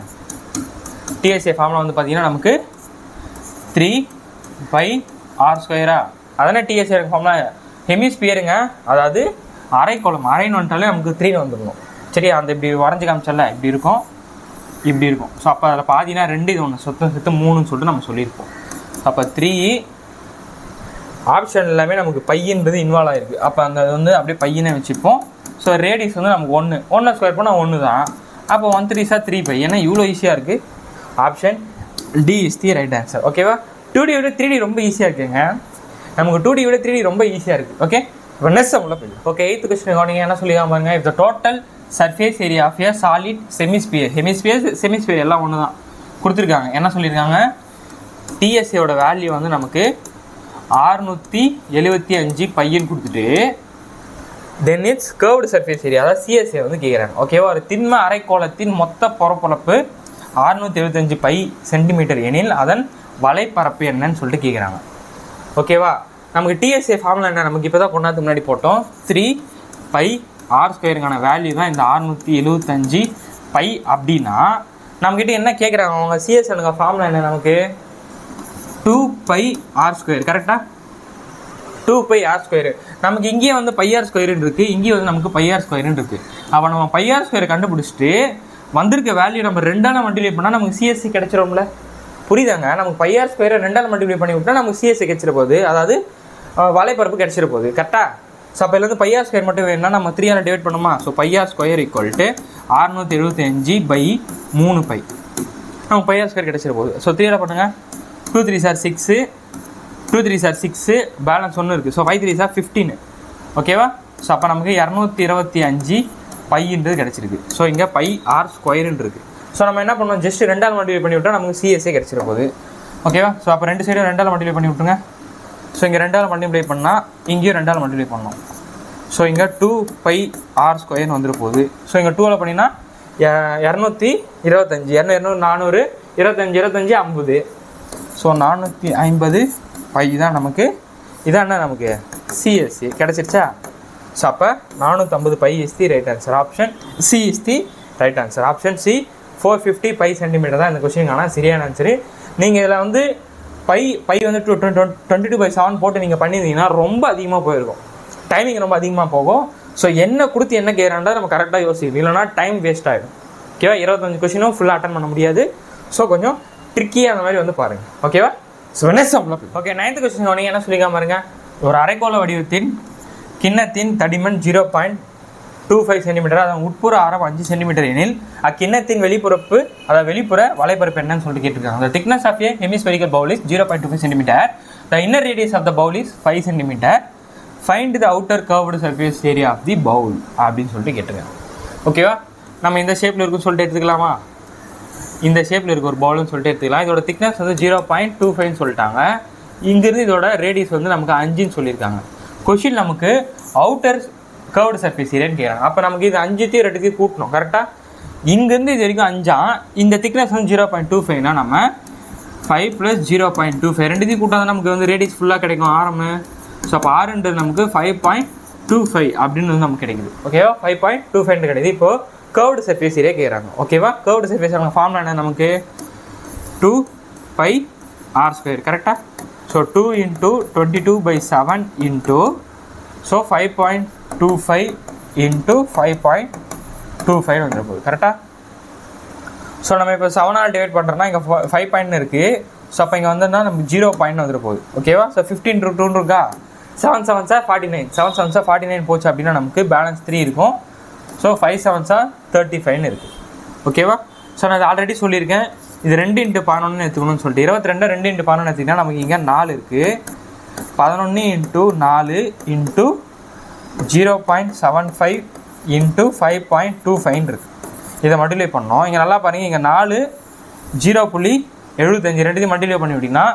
டிஎஸ்ஏ ஃபார்முலா வந்து பார்த்தீங்கன்னா நமக்கு 3πr². அதானே டிஎஸ்ஏ ஃபார்முலா. ஹெமிஸ்பியருங்க, அதாவது அரைக்கோளம். அரைன்னு வந்துட்டாலே நமக்கு 3 வந்துடணும். சரி, அந்த இப்படி வரைஞ்சி காமிச்சல இப்படி இருக்கும், இப்படி இருக்கும். ஸோ அப்போ அதில் பாதினா 2, இது 1, சுத்தம் 3ன்னு சொல்லிட்டு நம்ம சொல்லியிருப்போம். அப்போ 3 ஆப்ஷன் எல்லாமே நமக்கு பையன்றது இன்வால்வ் ஆகிருக்கு. அப்போ அந்த வந்து அப்படியே பையனை வச்சுப்போம். ஸோ ரேடியஸ் வந்து நமக்கு 1 ஸ்கொயர் பண்ணால் 1 தான். அப்போ 1 3 சார் 3π. ஏன்னா இவ்வளோ ஈஸியாக இருக்குது. Option D is the right answer. ஓகேவா? 2D விட 3D ரொம்ப ஈஸியாக இருக்குங்க. நமக்கு 2D விட 3D ரொம்ப ஈஸியாக இருக்குது. ஓகே, இப்போ நெக்ஸ்ட் உள்ள போயிடும். ஓகே, 8th கொஸ்டின் கவனிங்க. என்ன சொல்லிக்காம பாருங்க. If the total surface area of a solid hemisphere எல்லாம் ஒன்று தான் கொடுத்துருக்காங்க. என்ன சொல்லியிருக்காங்க? டிஎஸ்ஏவோட வேல்யூ வந்து நமக்கு 675 பையன் கொடுத்துட்டு then it's curved surface area, அதாவது சிஎஸ்ஏ வந்து கேட்குறாங்க. ஓகேவா? ஒரு திண்ம அரைக்கோளத்தின் மொத்த பரப்பளப்பு 675 பை சென்டிமீட்டர் எனில் அதன் வலைப்பரப்பு என்னன்னு சொல்லிட்டு கேட்குறாங்க. ஓகேவா? நமக்கு டிஎஸ்ஏ ஃபார்முலா என்ன? நமக்கு இப்போ தான் கொண்டாந்து முன்னாடி போட்டோம். 3πr²க்கான வேல்யூ தான் இந்த 675 பை. அப்படின்னா நம்மக்கிட்ட என்ன கேட்குறாங்க அவங்க? சிஎஸ்ஏனுக்கு ஃபார்முலா என்ன? நமக்கு 2πr². கரெக்டாக? 2πr². நமக்கு இங்கேயே வந்து πr² இருக்குது, இங்கேயே வந்து நமக்கு πr² இருக்குது. அப்போ நம்ம πr² கண்டுபிடிச்சிட்டு வந்திருக்க வேல்யூ நம்ம 2ஆல் மல்டிப்ளை பண்ணால் நமக்கு சிஎஸ்சி கிடைச்சிரும்ல. புரியுதாங்க? நமக்கு πr² 2ஆல் மல்டிப்ளை பண்ணி விட்டால் நமக்கு சிஎஸ்சி கிடைச்சிட போகுது, அதாவது வலைப்பரப்பு கிடைச்சிட போகுது. கரெக்டாக? ஸோ அப்போ இதுலேருந்து πr² மட்டும் வேணும்னா நம்ம 3ஆல் டிவைட் பண்ணுமா? So πr² = 675/3π. நமக்கு πr² கிடைச்சிட போகுது. ஸோ 3ஆல் பண்ணுங்கள். 2 3 சார் 6, 2 3 சார் 6, பேலன்ஸ் 1 இருக்குது. So 5 3 sir 15. ஓகேவா? ஸோ அப்போ நமக்கு 225 பைன்றது கிடச்சிருக்கு. ஸோ இங்கே πr² இருக்குது. ஸோ நம்ம என்ன பண்ணுவோம்? ஜஸ்ட் 2ஆல் மல்டிப்ளை பண்ணி விட்டால் நமக்கு சிஎஸ்ஏ கிடச்சிட போகுது. ஓகேவா? ஸோ அப்போ 2 சைடும் 2ஆல் மல்டிப்ளை பண்ணி விட்டுருங்க. ஸோ இங்கே 2ஆல் மல்டிப்ளை பண்ணால் இங்கேயும் 2ஆல் மல்டிப்ளை பண்ணணும். ஸோ இங்கே 2πr² வந்துட போகுது. ஸோ இங்கே 2ஆல் பண்ணினா 225, 200, 400, 25, 50. ஸோ 450 பை தான் நமக்கு. இதான் நமக்கு சிஎஸ்சி கிடச்சிருச்சா? ஸோ அப்போ 450 pi is the right answer. Option C is the right answer. Option C 450 pi centimetre தான் இந்த கொஸ்டினுக்கான சரியான ஆன்சரு. நீங்கள் இதில் வந்து பை வந்து 22/7 போட்டு நீங்கள் பண்ணியிருந்தீங்கன்னா ரொம்ப அதிகமாக போயிருக்கும், டைமிங் ரொம்ப அதிகமாக போகும். ஸோ என்ன கொடுத்து என்ன கேட்குறாண்டா நம்ம கரெக்டாக யோசிக்கணும், இல்லைனா டைம் வேஸ்ட் ஆகிடும். ஓகேவா? 25 கொஸ்டினும் ஃபுல்லாக அட்டன் பண்ண முடியாது. ஸோ கொஞ்சம் ட்ரிக்கியாக அந்த மாதிரி வந்து பாருங்கள். ஓகேவா? ஸோ ஓகே, 9th கொஸ்டின் நீங்கள் என்ன சொல்லிக்காம பாருங்க. ஒரு அரைக்கோள வடிவத்தின் கிண்ணத்தின் தடிமன் 0.25 சென்டிமீட்டர், அதன் உட்புற ஆரம் 5 சென்டிமீட்டர் எனில் அக்கிண்ணத்தின் வெளிப்புறப்பு, அதாவது வெளிப்புற வலைப்பரப்பு என்னன்னு சொல்லிட்டு கேட்டிருக்காங்க. The thickness of a hemispherical bowl is 0.25 centimeter. The inner radius of the bowl is 5 centimeter. Find the outer curved surface area of the bowl அப்படின்னு சொல்லிட்டு கேட்டிருக்காங்க. ஓகேவா? நம்ம இந்த ஷேப்பில் இருக்குன்னு சொல்லிட்டு எடுத்துக்கலாமா? இந்த ஷேப்பில் இருக்க ஒரு பவுல்னு சொல்லிட்டு எடுத்துக்கலாம். இதோட திக்னஸ் வந்து 0.25 சொல்லிட்டாங்க. இங்கேருந்து இதோட ரேடியஸ் வந்து நமக்கு 5ன்னு சொல்லியிருக்காங்க. கொஷின் நமக்கு அவுட்டர் கர்வ்டு சர்ஃபேஸ் ஏரியான்னு கேட்குறாங்க. அப்போ நமக்கு இது 5த்தையும் 2த்தையும் கூட்டணும். கரெக்டாக? இங்கேருந்து இது வரைக்கும் 5, இந்த திக்னஸ் வந்து 0.25னா நம்ம 5 + 0.25 2த்தையும் கூட்டால் தான் நமக்கு வந்து ரேடியஸ் ஃபுல்லாக கிடைக்கும், ஆரம். ஸோ அப்போ ஆறுன்றது நமக்கு 5.25 அப்படின்னு வந்து நமக்கு கிடைக்குது. ஓகேவா? 5.25 கிடைக்குது. இப்போது கர்வ்டு சர்ஃபேஸ் ஏரியா கேட்குறாங்க. ஓகேவா? கர்வ்டு சர்ஃபேஸ் நமக்கு ஃபார்முலா என்ன? நமக்கு 2πr². கரெக்டாக? ஸோ 2 × 22/7 இன்ட்டு ஸோ 5.25 × 5.25 வந்துட போகுது. கரெக்டாக? ஸோ நம்ம இப்போ 7ஆல் டிவைட் பண்ணுறோன்னா இங்கே 5 பாயிண்ட் இருக்குது. ஸோ அப்போ இங்கே வந்தோம்னா நமக்கு 0 பாயிண்ட் வந்துட போகுது. ஓகேவா? ஸோ 15 × 2 இருக்கா? 7 7s 49, 7 7s 49 போச்சு அப்படின்னா நமக்கு பேலன்ஸ் 3 இருக்கும். ஸோ 5 7s 35 இருக்குது. ஓகேவா? ஸோ நான் ஆல்ரெடி சொல்லியிருக்கேன், இது 2 × 11 எடுத்துக்கணும்னு சொல்லிட்டு. 22 2 × 11 எடுத்திங்கன்னா நமக்கு இங்கே 4 இருக்குது. 11 × 4 × 0.75 × 5.25 இருக்குது. இதை மல்டிப்ளை பண்ணோம். இங்கே நல்லா பாருங்கள், இங்கே 4 0.75 ரெண்டுத்தையும் மல்டிப்ளை பண்ணி விட்டிங்கன்னா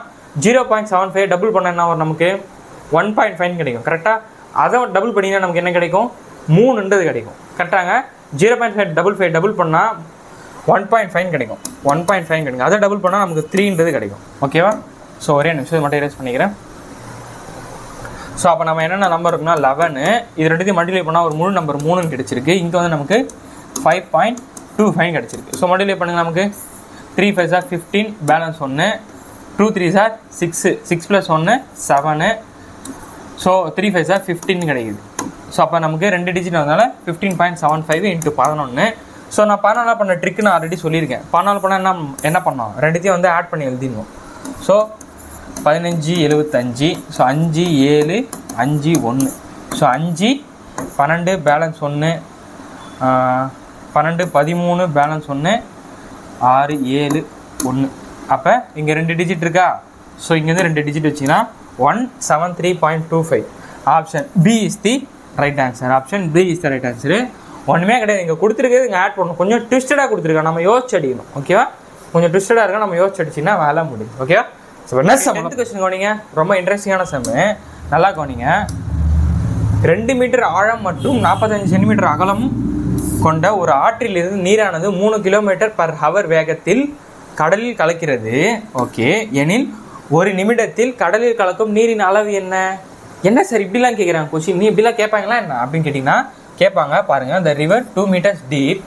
0.75 டபுள் பண்ண என்ன வரும்? நமக்கு 1.5 கிடைக்கும். கரெக்டாக? அதை டபுள் பண்ணிங்கன்னா நமக்கு என்ன கிடைக்கும்? 3ன்றது கிடைக்கும். கரெக்டாங்க? 0.5 டபுள் பண்ணால் 1.5 கிடைக்கும். 1.5 கிடைக்கும். அதை டபுள் பண்ணால் நமக்கு 3ன்றது கிடைக்கும். ஓகேவா? ஸோ ஒரே நிமிஷம் மட்டும் எரேஸ் பண்ணிக்கிறேன். ஸோ அப்போ நம்ம என்னென்ன நம்பர் இருக்குன்னா 11, இது ரெண்டுத்தையும் மல்டிப்ளை பண்ணால் ஒரு முழு நம்பர் 3 கிடச்சிருக்கு. இங்கே வந்து நமக்கு 5.25 கிடச்சிருக்கு. ஸோ மல்டிப்ளை பண்ணுங்க, நமக்கு 3 5 are 15, balance 1, 2 3 are 6, 6 + 1 7, so 3 5 are 15 கிடைக்குது. ஸோ அப்போ நமக்கு 2 டிஜிட் வந்தனால 15.75 × 11. ஸோ நான் 14 பண்ண ட்ரிக் நான் ஆல்ரெடி சொல்லியிருக்கேன். 14 பண்ணால் என்ன பண்ணோம், ரெண்டுத்தையும் வந்து ஆட் பண்ணி எழுதிடணும். So 15 75, so 5 7 5 1, so 5 12 balance 1, 12 13 balance 1, 6 7 1. அப்போ இங்கே 2 டிஜிட் இருக்கா. ஸோ இங்கேருந்து 2 டிஜிட் வச்சிங்கன்னா 173.25. Option B is the right answer. Option B is the right answer. ஒன்றுமே கிடையாது, இங்கே கொடுத்துருக்கிறது இங்கே ஆட் பண்ணணும். கொஞ்சம் ட்விஸ்டடாக கொடுத்துருக்கா, நம்ம யோசிச்சு அடிக்கணும். ஓகேவா, கொஞ்சம் ட்விஸ்டடாக இருக்கா, நம்ம யோசிச்சு அடிச்சிங்கன்னா வேலை முடியும். ஓகேவா. ஸோ என்ன சம் கொஸ்டின் கவனிங்க, ரொம்ப இன்ட்ரெஸ்டிங்கான சம்மு, நல்லா கவனிங்க. 2 மீட்டர் ஆழம் மற்றும் 45 சென்டிமீட்டர் அகலம் கொண்ட ஒரு ஆற்றிலிருந்து நீரானது 3 km/h வேகத்தில் கடலில் கலக்கிறது. ஓகே, எனில் 1 நிமிடத்தில் கடலில் கலக்கும் நீரின் அளவு என்ன? என்ன சார் இப்படிலாம் கேட்குறாங்க கொஸ்டின், நீ இப்படிலாம் கேட்பாங்களா என்ன அப்படின்னு கேட்டிங்கன்னா கேட்பாங்க. பாருங்கள், the river 2 meters deep,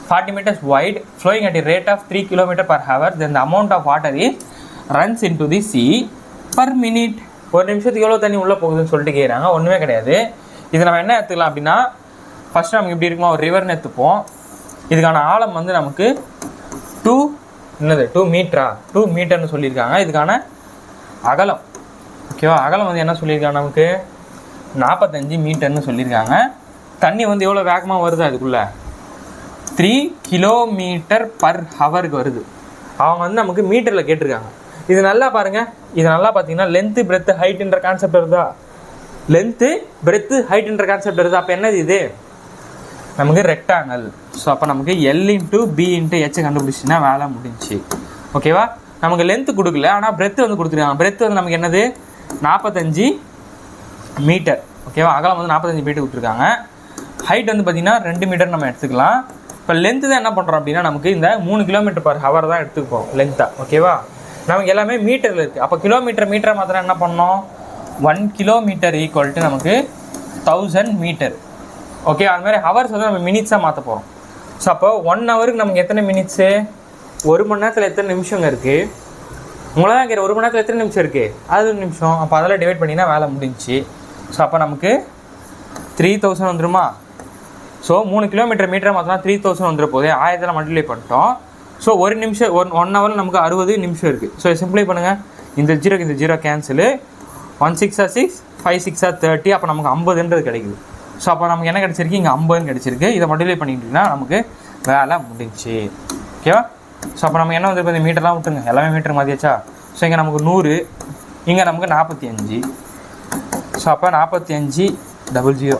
40 meters wide, flowing at a rate of 3 km/h, then the amount of water is runs into the sea per minute. ஒரு நிமிஷத்துக்கு எவ்வளோ தண்ணி உள்ளே போகுதுன்னு சொல்லிட்டு கேட்குறாங்க. ஒன்றுமே கிடையாது. இது நம்ம என்ன எடுத்துக்கலாம் அப்படின்னா, ஃபஸ்ட்டு நமக்கு எப்படி இருக்குமா, ஒரு ரிவர்னு எடுத்துப்போம். இதுக்கான ஆழம் வந்து நமக்கு 2 மீட்டரா, 2 மீட்டர்னு சொல்லியிருக்காங்க. இதுக்கான அகலம், ஓகேவா, அகலம் வந்து என்ன சொல்லியிருக்காங்க, நமக்கு 45 மீட்டர்னு சொல்லியிருக்காங்க. தண்ணி வந்து எவ்வளோ வேகமாக வருது, அதுக்குள்ளே 3 km/h வருது. அவங்க வந்து நமக்கு மீட்டரில் கேட்டிருக்காங்க. இது நல்லா பாருங்கள், இது நல்லா பார்த்தீங்கன்னா லென்த்து பிரெத்து ஹைட்டுன்ற கான்செப்ட் வருதா, லென்த்து பிரெத்து ஹைட்டுன்ற கான்செப்ட் வருது. அப்போ என்னது இது, நமக்கு ரெக்டாங்கல். ஸோ அப்போ நமக்கு L × B × H கண்டுபிடிச்சின்னா வேலை முடிஞ்சு. ஓகேவா, நமக்கு லென்த்து கொடுக்கல, ஆனால் பிரெத்து வந்து கொடுத்துருக்காங்க. பிரெத்து வந்து நமக்கு என்னது 45 மீட்டர். ஓகேவா, அகலம் வந்து 45 மீட்டர் கொடுத்துருக்காங்க. ஹைட் வந்து பார்த்திங்கன்னா 2 மீட்டர் நம்ம எடுத்துக்கலாம். இப்போ லென்த்து தான் என்ன பண்ணுறோம் அப்படின்னா, நமக்கு இந்த 3 km/h தான் எடுத்துப்போம் லென்த்தாக. ஓகேவா, நமக்கு எல்லாமே மீட்டரில் இருக்குது. அப்போ மீட்டரை மாத்திரம் என்ன பண்ணோம், 1 கிலோமீட்டர் = நமக்கு 1000 மீட்டர். ஓகே, அது மாதிரி ஹவர்ஸ் வந்து நம்ம மினிட்ஸாக மாற்ற போகிறோம். ஸோ அப்போ 1 ஹவருக்கு நமக்கு எத்தனை மினிட்ஸு, 1 மணி நேரத்தில் எத்தனை நிமிஷங்க இருக்குது, உங்களை தான் கேட்குற 1 மணி நேரத்தில் எத்தனை நிமிஷம் இருக்குது, அது 1 நிமிஷம். அப்போ அதெல்லாம் டிவைட் பண்ணிங்கன்னா வேலை முடிஞ்சு. ஸோ அப்போ நமக்கு 3000 வந்துடுமா. ஸோ 3 கிலோமீட்டரை மாற்றினா 3000 வந்துட போகுது. 1000 மல்டிப்ளை பண்ணிட்டோம். ஸோ 1 நிமிஷம் 1 ஹவரில் நமக்கு 60 நிமிஷம் இருக்குது. ஸோ சிம்பிளை பண்ணுங்கள், இந்த 0 கேன்சலு, 1 6 are 6, 5 6 are 30. அப்போ நமக்கு 50ன்றது கிடைக்குது. ஸோ அப்போ நமக்கு என்ன கிடச்சிருக்கு, இங்கே 50 கிடச்சிருக்கு. இதை மல்டிப்ளை பண்ணிக்கிட்டிங்கன்னா நமக்கு வேலை முடிஞ்சு. ஓகேவா. ஸோ அப்போ நம்ம என்ன வந்து இப்போ இந்த மீட்டர்லாம் விட்டுருங்க, எல்லாமே மீட்டர் மாதிரியாச்சா. ஸோ இங்கே நமக்கு 100, இங்கே நமக்கு 45. ஸோ அப்போ 4500.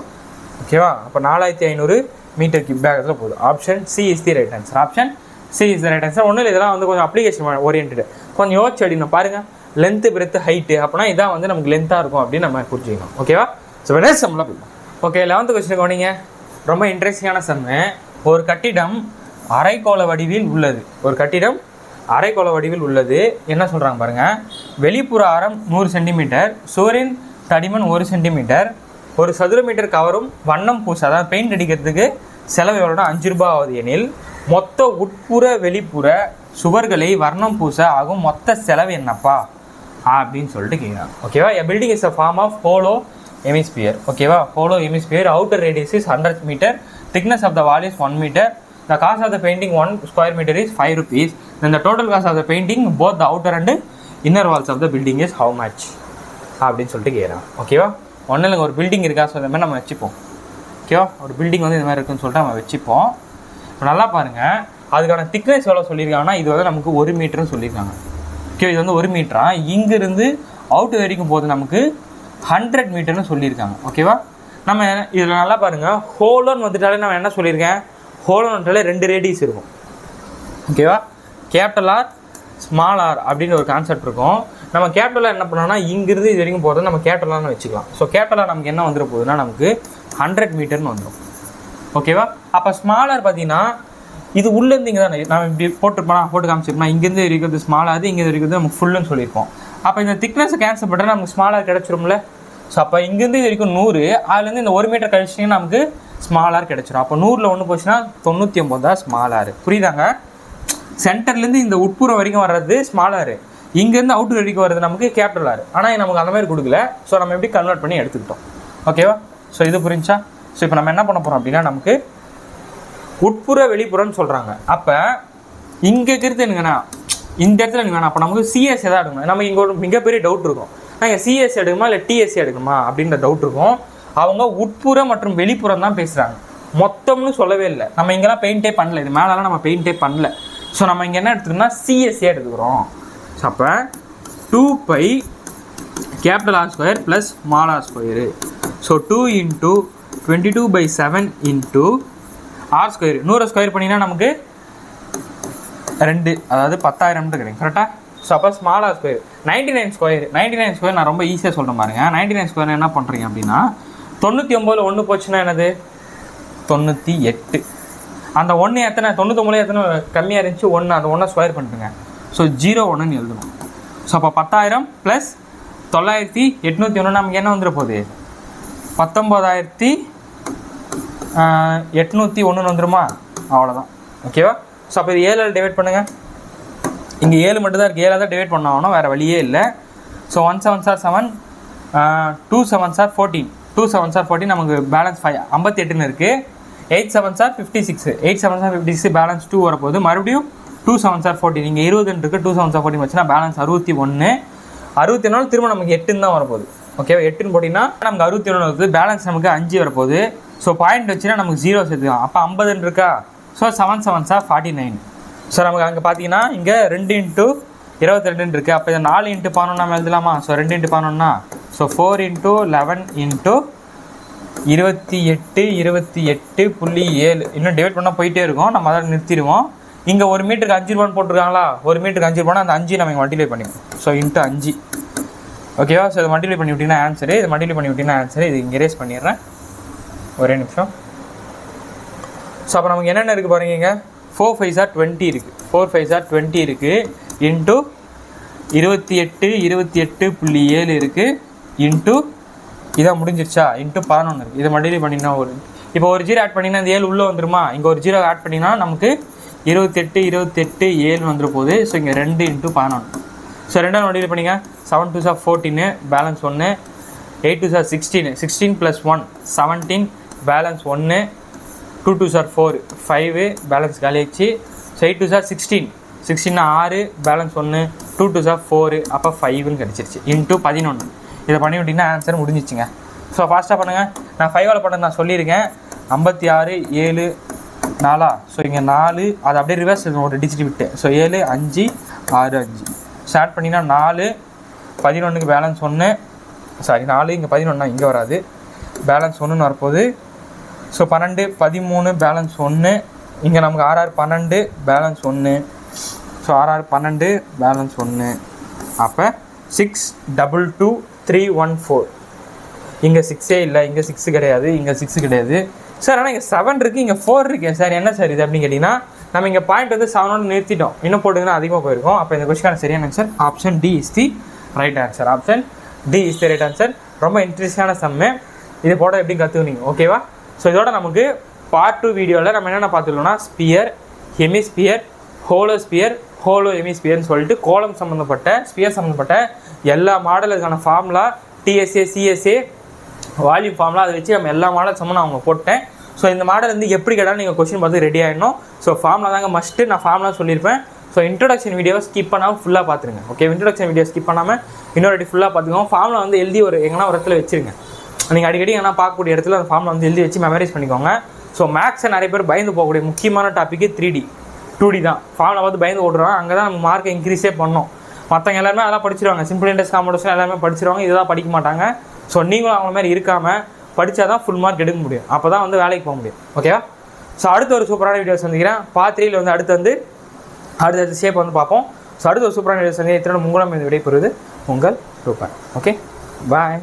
ஓகேவா, அப்போ 4500 மீட்டர் கியூப் வேகத்தில் போகுது. Option C is the right answer. Option C is the right answer. ஒன்றும் இல்லை, இதெல்லாம் வந்து கொஞ்சம் அப்ளிகேஷன் ஓரியன்டு, கொஞ்சம் யோசிச்சு அடிக்கணும். பாருங்கள், லென்த்து பிரெத்து ஹைட்டு, அப்படின்னா இதான் வந்து நமக்கு லென்த்தாக இருக்கும் அப்படின்னு நம்ம புரிஞ்சுக்கணும். ஓகேவா. ஸோ நெக்ஸ்ட் சம்மில் போய்டும். ஓகே, 11th கொஸ்டின் கவனிங்க, ரொம்ப இன்ட்ரெஸ்டிங்கான சம்மு. ஒரு கட்டிடம் அரைக்கோள வடிவில் உள்ளது. ஒரு கட்டிடம் அரைக்கோள வடிவில் உள்ளது. என்ன சொல்கிறாங்க பாருங்கள், வெளிப்புற ஆரம் 100 சென்டிமீட்டர், சுவரின் தடிமன் 1 சென்டிமீட்டர், 1 சதுர மீட்டர் கவரும் வண்ணம் பூச, அதாவது பெயிண்ட் அடிக்கிறதுக்கு செலவு எவ்வளோனா 5 ரூபாய் ஆகுது. எனில் மொத்த உட்புற வெளிப்புற சுவர்களை வர்ணம் பூச ஆகும் மொத்த செலவு என்னப்பா அப்படின்னு சொல்லிட்டு கேட்குறாங்க. ஓகேவா, a building is a form of hollow hemisphere. ஓகேவா, hollow hemisphere, outer radius is 100 metre, thickness of the wall is 1 metre, the cost of the painting 1 square meter is 5 rupees, then the total cost of the painting both the outer and inner walls of the building is how much அப்படின்னு சொல்லிட்டு கேட்குறாங்க. ஓகேவா, ஒன்றும் இல்லைங்க, ஒரு building இருக்கா, so இந்த மாதிரி நம்ம வச்சுப்போம். ஓகேவா, ஒரு பில்டிங் வந்து இந்த மாதிரி இருக்குன்னு சொல்லிட்டு நம்ம வச்சுப்போம். இப்போ நல்லா பாருங்கள், அதுக்கான திக்னஸ் எவ்வளோ சொல்லியிருக்காங்கன்னா, இது வந்து நமக்கு 1 மீட்டர்னு சொல்லியிருக்காங்க. ஓகே, இது வந்து 1 மீட்டரா, இங்கிருந்து அவுட்டு வரைக்கும் போது நமக்கு 100 மீட்டர்னு சொல்லியிருக்காங்க. ஓகேவா, நம்ம இதில் நல்லா பாருங்கள், ஹோலோன்னு வந்துட்டாலே நம்ம என்ன சொல்லியிருக்கேன், ஹோலோன்னு வந்துட்டாலே 2 ரேடியஸ் இருக்கும். ஓகேவா, கேபிட்டல் ஆர் ஸ்மால் ஆர் அப்படின்னு ஒரு கான்செப்ட் இருக்கும். நம்ம கேபிட்டலாக என்ன பண்ணோம்னா, இங்கிருந்து இது வரைக்கும் போகிறது நம்ம கேபிட்டலான்னு வச்சுக்கலாம். ஸோ கேபிட்டலாக நமக்கு என்ன வந்துட போகுதுன்னா, நமக்கு 100 மீட்டர்னு வந்துடும். ஓகேவா, அப்போ ஸ்மாலர் பார்த்தீங்கன்னா இது உள்ளேருந்து இங்கே தான் நம்ம இப்படி போட்டு காமிச்சிருப்போம். இங்கேருந்து இருக்கிறது ஸ்மாலாக, இங்கேருந்து இருக்கிறது நமக்கு ஃபுல்லுன்னு சொல்லியிருப்போம். அப்போ இந்த திக்னஸை கேன்சல் பண்ணுறா நமக்கு ஸ்மாலாக கிடச்சிரும்ல. ஸோ அப்போ இங்கேருந்து இது வரைக்கும் 100, அதுலேருந்து இந்த 1 மீட்டர் கழிச்சிங்கன்னா நமக்கு ஸ்மால் ஆர் கிடச்சிடும். அப்போ 100ல் 1 போச்சுன்னா 99 தான் ஸ்மால் ஆர். புரியுதாங்க? சென்டர்லேருந்து இந்த உட்புறம் வரைக்கும் வர்றது ஸ்மால் ஆர், இங்கேருந்து அவுட்டர் வரைக்கும் வர்றது நமக்கு கேபிட்டல் ஆர். ஆனால் நமக்கு அந்த மாதிரி கொடுக்கல. ஸோ நம்ம எப்படி கன்வெர்ட் பண்ணி எடுத்துக்கிட்டோம். ஓகேவா? ஸோ இது புரிஞ்சா? ஸோ இப்போ நம்ம என்ன பண்ண போகிறோம் அப்படின்னா, நமக்கு உட்புற வெளிப்புறம்னு சொல்கிறாங்க. அப்போ இங்கே இருக்கிறது என்னங்கன்னா, இந்த இடத்துல நீங்கள் வேணாம். அப்போ நமக்கு சிஎஸ் எதாவது எடுக்கணும். நம்ம இங்கே ஒரு மிகப்பெரிய டவுட் இருக்கும், நாங்கள் சிஎஸ் எடுக்குமா இல்லை டிஎஸ்சி எடுக்குமா அப்படின்ற டவுட் இருக்கும். அவங்க உட்புறம் மற்றும் வெளிப்புறம் தான் பேசுகிறாங்க, மொத்தம்னு சொல்லவே இல்லை. நம்ம இங்கெல்லாம் பெயிண்டே பண்ணல, இது மேலெலாம் நம்ம பெயிண்டே பண்ணல. ஸோ நம்ம இங்கே என்ன எடுத்துக்கணும்னா சிஎஸ்ஏ எடுத்துக்கிறோம். ஸோ அப்போ 2π capital R square plus small R square. So 2 × 22/7 × R square. 100 square பண்ணிங்கன்னா நமக்கு 2, அதாவது 10,000 கிடைக்கும். கரெக்டாக? ஸோ அப்போ small R square 99 square. 99 square நான் ரொம்ப ஈஸியாக சொல்கிறேன் பாருங்க. 99 ஸ்கொயர் என்ன பண்ணுறீங்க அப்படின்னா, 99ல் 1 போச்சுன்னா என்னது? 98. அந்த 1 எத்தனை? 99 எத்தனை கம்மியாக இருந்துச்சு? 1. அந்த 1 ஸ்கொயர் பண்ணிட்டுங்க. ஸோ 0,1ன்னு எழுதணும். ஸோ அப்போ 10,000 + 9,801 நமக்கு என்ன வந்துட போகுது? 19,801 வந்துடுமா? அவ்வளோதான். ஓகேவா? ஸோ அப்போ இது 7ஆல் டிவைட் பண்ணுங்கள். இங்கே 7 மட்டும் தான் இருக்குது, 7ஆல் தான் டிவைட் பண்ணாகணும், வேறு வழியே இல்லை. So 1 7s are 7, 2 7s are 14, 2 7s are 14, நமக்கு பேலன்ஸ் 58ன்னு இருக்குது. 8 7s are 56, 8 7s are 56, balance 2 வரப்போகுது. மறுபடியும் 2 7s are 14, இங்கே 20 இருக்குது, 2 7s are 14 வச்சுன்னா பேலன்ஸ் 61. 61 திரும்ப நமக்கு 8ன்னு தான் வரப்போகுது. ஓகேவா? 8ன்னு போட்டிங்கன்னா நமக்கு 61 வருது, பேலன்ஸ் நமக்கு 5 வரப்போகுது. ஸோ பாயிண்ட் வச்சுன்னா நமக்கு 0 சேர்த்துக்கலாம். அப்போ 50 இருக்கா? So 7 7s are 49. ஸோ நமக்கு அங்கே பார்த்தீங்கன்னா இங்கே 2 × 22 இருக்குது. அப்போ இதை 4 × 11 நம்ம எழுதலாமா? ஸோ 2 × 11னா, ஸோ 4 × 11 × 28, 28.7. இன்னும் டிவைட் பண்ணால் போயிட்டே இருக்கும், நம்ம அதை நிறுத்திடுவோம். இங்கே 1 மீட்டருக்கு 5 ரூபான்னு போட்டிருக்காங்களா? 1 மீட்டருக்கு 5 ரூபானா அந்த 5 நம்ம இங்கே மல்டிப்ளை பண்ணிக்கணும். ஸோ × 5. ஓகேவா? ஸோ இதை மல்டிப்ளை பண்ணி விட்டிங்கன்னா ஆன்சரு. இது மல்டிப்ளை பண்ணி விட்டிங்கன்னா ஆன்சரு. இது இங்கே எரேஸ் பண்ணிடுறேன், ஒரே நிமிஷம். ஸோ அப்போ நமக்கு என்னென்ன இருக்குது பாருங்க. இங்கே 4 5s are 20 இருக்குது, 4 5s are 20 இருக்குது, இன்ட்டு 28, 28.7 இருக்குது, இன்ட்டு இதான் முடிஞ்சிருச்சா, இன்ட்டு 11 இருக்குது. இதை மல்டிப்ளை பண்ணிங்கன்னா இப்போ ஒரு 0 ஆட் பண்ணிங்கன்னா இந்த 7 உள்ளே வந்துருமா? இங்கே ஒரு 0 ஆட் பண்ணிங்கன்னா நமக்கு 28, 7 வந்துட போகுது. ஸோ இங்கே 2 × 11. ஸோ 2ஆல் மல்டிப்ளை பண்ணிங்க. 7 2s are 14, balance 1. 8 2s are 16, 16 + 1 17, balance 1. 2 2s are 4, 5, balance காலியாச்சு. So 8 2s are 16, 16 6, balance 1. 2 2s are 4, அப்போ 5ன்னு கிடச்சிருச்சு. இன்ட்டு 11. இதை பண்ணி விட்டிங்கன்னா ஆன்சர் முடிஞ்சிச்சுங்க. ஸோ ஃபாஸ்ட்டாக பண்ணுங்கள். நான் 5ஆல் பண்ண நான் சொல்லியிருக்கேன். 56 7 4. ஸோ இங்கே 4, அது அப்படியே ரிவர்ஸ் ஒரு டிஜிட் விட்டு. ஸோ 7 5 6 5. ஸோ ஆட் பண்ணிங்கன்னா 4, 11க்கு பேலன்ஸ் 1. சாரி 4, இங்கே 11 இங்கே வராது, பேலன்ஸ் 1ன்னு வரப்போகுது. So 12 13, balance 1. இங்கே நமக்கு 6 6 12, பேலன்ஸ் 1. So 6 6 12, balance 1. அப்போ 6 2 2 3 1 4. இங்கே 6ஏ இல்லை, இங்கே 6 கிடையாது, இங்கே 6 கிடையாது சார். ஆனால் இங்கே 7 இருக்குது, இங்கே 4 இருக்குது சார். என்ன சார் இது அப்படின்னு கேட்டிங்கன்னா, நம்ம இங்கே பாயிண்ட் வந்து 7 நிறுத்திட்டோம், இன்னும் போட்டுங்கன்னா அதிகமாக போயிருக்கும். அப்போ இந்த கொஸ்டினுக்கான சரியான answer option D is the right answer. Option D is the right answer. ரொம்ப இன்ட்ரெஸ்டான சம்மு, இது போட எப்படி கற்றுக்குனீங்க? ஓகேவா? ஸோ இதோட நமக்கு பார்ட் 2 வீடியோவில் நம்ம என்னென்ன பார்த்துருக்கோம்னா, ஸ்பியர், ஹெமிஸ்பியர், ஹோலோஸ்பியர், ஹோலோ ஹெமிஸ்பியர்னு சொல்லிட்டு கோலம் சம்மந்தப்பட்ட, ஸ்பியர் சம்மந்தப்பட்ட எல்லா மாடலுக்கான formula, TSA CSA volume formula, அதை வச்சு நம்ம எல்லா மாடல் சம்மன் நான் அவங்க போட்டேன். ஸோ இந்த மாடல் வந்து எப்படி கேட்டாலும் நீங்கள் கொஸ்டின் பார்த்து ரெடி ஆகிடணும். ஸோ ஃபார்முலா தாங்க மஸ்ட்டு, நான் ஃபார்முலா சொல்லியிருப்பேன். ஸோ இன்ட்ரோடக்ஷன் வீடியோவை ஸ்கிப் பண்ணாமல் ஃபுல்லாக பார்த்துருங்க. ஓகே, இன்ட்ரோடக்ஷன் வீடியோ ஸ்கிப் பண்ணாமல் இன்னொரு ஃபுல்லாக பார்த்துக்கோங்க. ஃபார்முலா வந்து எழுதி ஒரு எங்கன்னா ஒரு இடத்துல வச்சுருங்க. நீங்கள் அடிக்கடி எங்கன்னா பார்க்கக்கூடிய இடத்துல அந்த ஃபார்முலா வந்து எழுதி வச்சு மெமரைஸ் பண்ணிக்கோங்க. ஸோ மேக்ஸை நிறைய பேர் பயந்து போகக்கூடிய முக்கியமான டாப்பிக்கு 3D 2D தான். ஃபார்முலா பார்த்து பயந்து ஓடுறாங்க, அங்கே தான் நம்ம மார்க்கை இன்க்ரீஸே பண்ணோம். மற்றவங்க எல்லாருமே அதெல்லாம் படிச்சிருவாங்க, சிம்பிள் இன்ட்ரெஸ்ட் காம்படிஷன் எல்லாமே படிச்சிருவாங்க, இதெல்லாம் படிக்க மாட்டாங்க. ஸோ நீங்களும் அவங்க மாதிரி இருக்காமல் படித்தா தான் ஃபுல் மார்க் எடுக்க முடியும், அப்போ தான் வந்து வேலைக்கு போக முடியும். ஓகேவா? ஸோ அடுத்த ஒரு சூப்பரான வீடியோ சந்திக்கிறேன். பார்ட் 3ல் வந்து அடுத்த ஷேப் வந்து பார்ப்போம். ஸோ அடுத்த ஒரு சூப்பரான வீடியோ சந்திக்கிறேன். இத்தனை உங்களும் இந்த விடைபெறுவது உங்கள் ரூபன். ஓகே, பாய்.